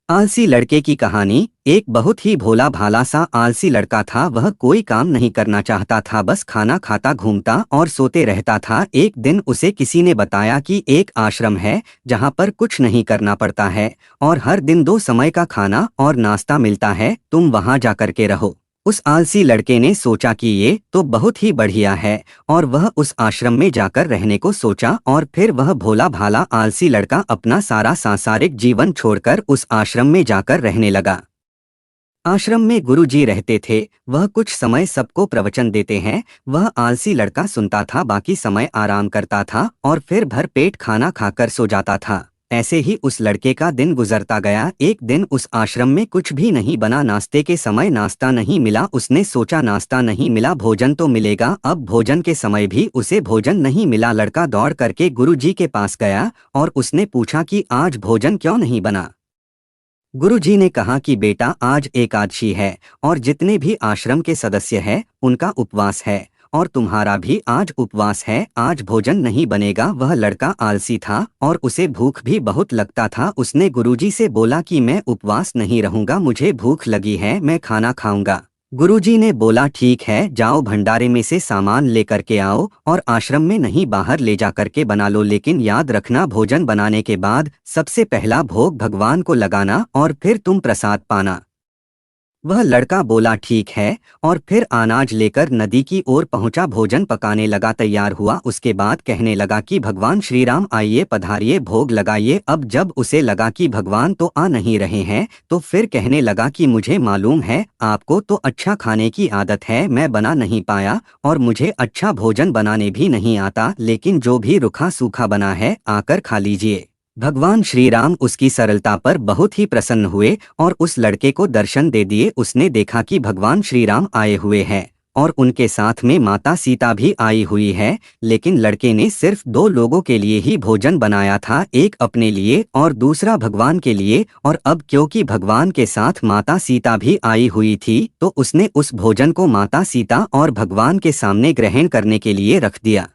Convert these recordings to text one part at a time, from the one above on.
आलसी लड़के की कहानी। एक बहुत ही भोला भाला सा आलसी लड़का था। वह कोई काम नहीं करना चाहता था, बस खाना खाता घूमता और सोते रहता था। एक दिन उसे किसी ने बताया कि एक आश्रम है जहाँ पर कुछ नहीं करना पड़ता है और हर दिन 2 समय का खाना और नाश्ता मिलता है, तुम वहाँ जा कर के रहो। उस आलसी लड़के ने सोचा कि ये तो बहुत ही बढ़िया है और वह उस आश्रम में जाकर रहने को सोचा। और फिर वह भोला भाला आलसी लड़का अपना सारा सांसारिक जीवन छोड़कर उस आश्रम में जाकर रहने लगा। आश्रम में गुरु जी रहते थे। वह कुछ समय सबको प्रवचन देते हैं। वह आलसी लड़का सुनता था, बाकी समय आराम करता था और फिर भर पेट खाना खाकर सो जाता था। ऐसे ही उस लड़के का दिन गुजरता गया। एक दिन उस आश्रम में कुछ भी नहीं बना। नाश्ते के समय नाश्ता नहीं मिला। उसने सोचा नाश्ता नहीं मिला, भोजन तो मिलेगा। अब भोजन के समय भी उसे भोजन नहीं मिला। लड़का दौड़ करके गुरु जी के पास गया और उसने पूछा कि आज भोजन क्यों नहीं बना। गुरुजी ने कहा कि बेटा, आज एकादशी है और जितने भी आश्रम के सदस्य हैं उनका उपवास है और तुम्हारा भी आज उपवास है, आज भोजन नहीं बनेगा। वह लड़का आलसी था और उसे भूख भी बहुत लगता था। उसने गुरुजी से बोला कि मैं उपवास नहीं रहूंगा, मुझे भूख लगी है, मैं खाना खाऊंगा। गुरुजी ने बोला ठीक है, जाओ भंडारे में से सामान लेकर के आओ और आश्रम में नहीं बाहर ले जा करके बना लो, लेकिन याद रखना भोजन बनाने के बाद सबसे पहला भोग भगवान को लगाना और फिर तुम प्रसाद पाना। वह लड़का बोला ठीक है और फिर अनाज लेकर नदी की ओर पहुंचा। भोजन पकाने लगा, तैयार हुआ। उसके बाद कहने लगा कि भगवान श्री राम आइए, पधारिए, भोग लगाइए। अब जब उसे लगा कि भगवान तो आ नहीं रहे हैं तो फिर कहने लगा कि मुझे मालूम है आपको तो अच्छा खाने की आदत है, मैं बना नहीं पाया और मुझे अच्छा भोजन बनाने भी नहीं आता, लेकिन जो भी रूखा सूखा बना है आकर खा लीजिए। भगवान श्री राम उसकी सरलता पर बहुत ही प्रसन्न हुए और उस लड़के को दर्शन दे दिए। उसने देखा कि भगवान श्री राम आए हुए हैं और उनके साथ में माता सीता भी आई हुई है, लेकिन लड़के ने सिर्फ 2 लोगों के लिए ही भोजन बनाया था, एक अपने लिए और दूसरा भगवान के लिए। और अब क्योंकि भगवान के साथ माता सीता भी आई हुई थी तो उसने उस भोजन को माता सीता और भगवान के सामने ग्रहण करने के लिए रख दिया।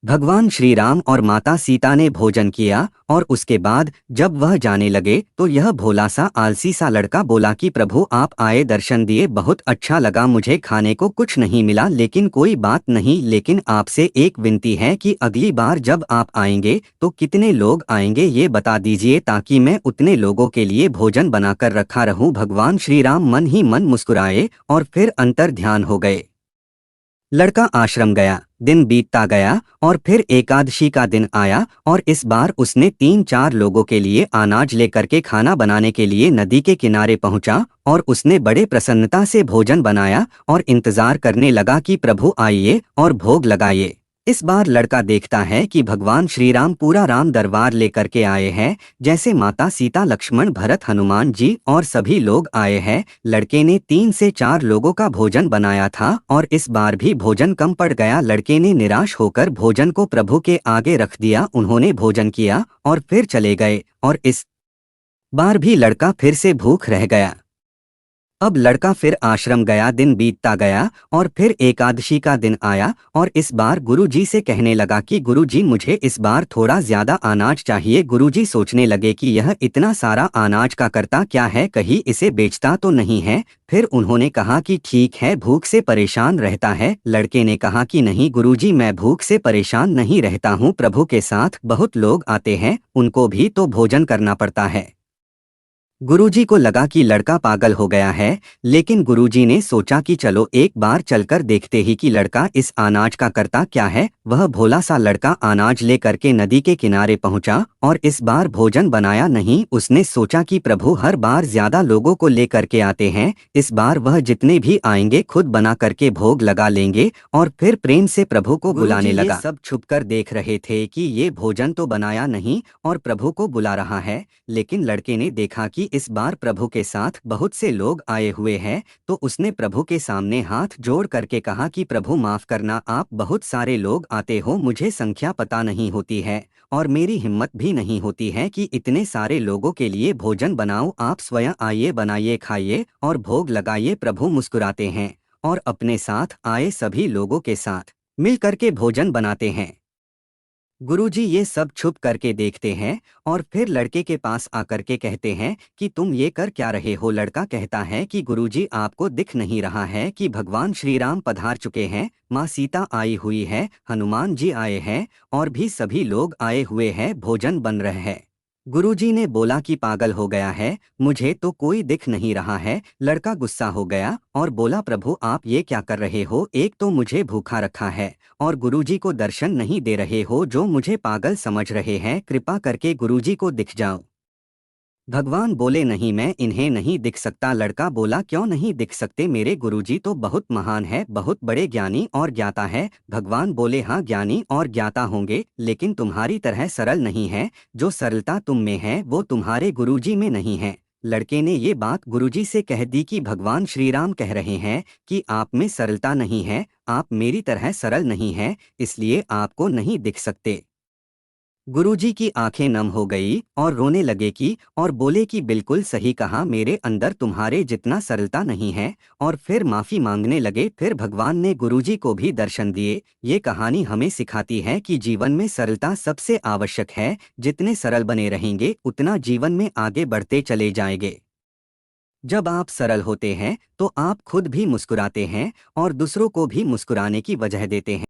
भगवान श्री राम और माता सीता ने भोजन किया और उसके बाद जब वह जाने लगे तो यह भोला सा आलसी सा लड़का बोला कि प्रभु आप आए, दर्शन दिए, बहुत अच्छा लगा, मुझे खाने को कुछ नहीं मिला, लेकिन कोई बात नहीं, लेकिन आपसे एक विनती है कि अगली बार जब आप आएंगे तो कितने लोग आएंगे ये बता दीजिए ताकि मैं उतने लोगों के लिए भोजन बनाकर रखा रहूं। भगवान श्री राम मन ही मन मुस्कुराए और फिर अंतर ध्यान हो गए। लड़का आश्रम गया, दिन बीतता गया और फिर एकादशी का दिन आया और इस बार उसने 3-4 लोगों के लिए अनाज लेकर के खाना बनाने के लिए नदी के किनारे पहुंचा और उसने बड़े प्रसन्नता से भोजन बनाया और इंतजार करने लगा कि प्रभु आइए और भोग लगाइए। इस बार लड़का देखता है कि भगवान श्री राम पूरा राम दरबार लेकर के आए हैं, जैसे माता सीता, लक्ष्मण, भरत, हनुमान जी और सभी लोग आए हैं। लड़के ने 3 से 4 लोगों का भोजन बनाया था और इस बार भी भोजन कम पड़ गया। लड़के ने निराश होकर भोजन को प्रभु के आगे रख दिया। उन्होंने भोजन किया और फिर चले गए और इस बार भी लड़का फिर से भूख रह गया। अब लड़का फिर आश्रम गया, दिन बीतता गया और फिर एकादशी का दिन आया और इस बार गुरुजी से कहने लगा कि गुरुजी मुझे इस बार थोड़ा ज्यादा अनाज चाहिए। गुरुजी सोचने लगे कि यह इतना सारा अनाज का करता क्या है, कहीं इसे बेचता तो नहीं है। फिर उन्होंने कहा कि ठीक है, भूख से परेशान रहता है। लड़के ने कहा कि नहीं गुरुजी, मैं भूख से परेशान नहीं रहता हूँ, प्रभु के साथ बहुत लोग आते हैं, उनको भी तो भोजन करना पड़ता है। गुरुजी को लगा कि लड़का पागल हो गया है, लेकिन गुरुजी ने सोचा कि चलो एक बार चलकर देखते ही कि लड़का इस अनाज का करता क्या है। वह भोला सा लड़का अनाज ले करके नदी के किनारे पहुंचा और इस बार भोजन बनाया नहीं। उसने सोचा कि प्रभु हर बार ज्यादा लोगों को ले करके आते हैं, इस बार वह जितने भी आएंगे खुद बना करके भोग लगा लेंगे और फिर प्रेम से प्रभु को बुलाने लगा। सब छुपकर देख रहे थे कि ये भोजन तो बनाया नहीं और प्रभु को बुला रहा है, लेकिन लड़के ने देखा कि इस बार प्रभु के साथ बहुत से लोग आए हुए हैं तो उसने प्रभु के सामने हाथ जोड़ करके कहा कि प्रभु माफ करना, आप बहुत सारे लोग आते हो, मुझे संख्या पता नहीं होती है और मेरी हिम्मत भी नहीं होती है कि इतने सारे लोगों के लिए भोजन बनाऊं, आप स्वयं आइए, बनाइए, खाइए और भोग लगाइए। प्रभु मुस्कुराते हैं और अपने साथ आए सभी लोगों के साथ मिल करके भोजन बनाते हैं। गुरुजी ये सब छुप करके देखते हैं और फिर लड़के के पास आकर के कहते हैं कि तुम ये कर क्या रहे हो। लड़का कहता है कि गुरुजी आपको दिख नहीं रहा है कि भगवान श्री राम पधार चुके हैं, माँ सीता आई हुई है, हनुमान जी आए हैं और भी सभी लोग आए हुए हैं, भोजन बन रहे हैं। गुरुजी ने बोला कि पागल हो गया है, मुझे तो कोई दिख नहीं रहा है। लड़का गुस्सा हो गया और बोला प्रभु आप ये क्या कर रहे हो, एक तो मुझे भूखा रखा है और गुरुजी को दर्शन नहीं दे रहे हो, जो मुझे पागल समझ रहे हैं, कृपा करके गुरुजी को दिख जाओ। भगवान बोले नहीं मैं इन्हें नहीं दिख सकता। लड़का बोला क्यों नहीं दिख सकते, मेरे गुरुजी तो बहुत महान है, बहुत बड़े ज्ञानी और ज्ञाता है। भगवान बोले हाँ ज्ञानी और ज्ञाता होंगे लेकिन तुम्हारी तरह सरल नहीं है, जो सरलता तुम में है वो तुम्हारे गुरुजी में नहीं है। लड़के ने ये बात गुरुजी से कह दी कि भगवान श्री राम कह रहे हैं कि आप में सरलता नहीं है, आप मेरी तरह सरल नहीं है, इसलिए आपको नहीं दिख सकते। गुरुजी की आंखें नम हो गई और रोने लगे कि और बोले कि बिल्कुल सही कहा, मेरे अंदर तुम्हारे जितना सरलता नहीं है, और फिर माफी मांगने लगे। फिर भगवान ने गुरुजी को भी दर्शन दिए। ये कहानी हमें सिखाती है कि जीवन में सरलता सबसे आवश्यक है, जितने सरल बने रहेंगे उतना जीवन में आगे बढ़ते चले जाएंगे। जब आप सरल होते हैं तो आप खुद भी मुस्कुराते हैं और दूसरों को भी मुस्कुराने की वजह देते हैं।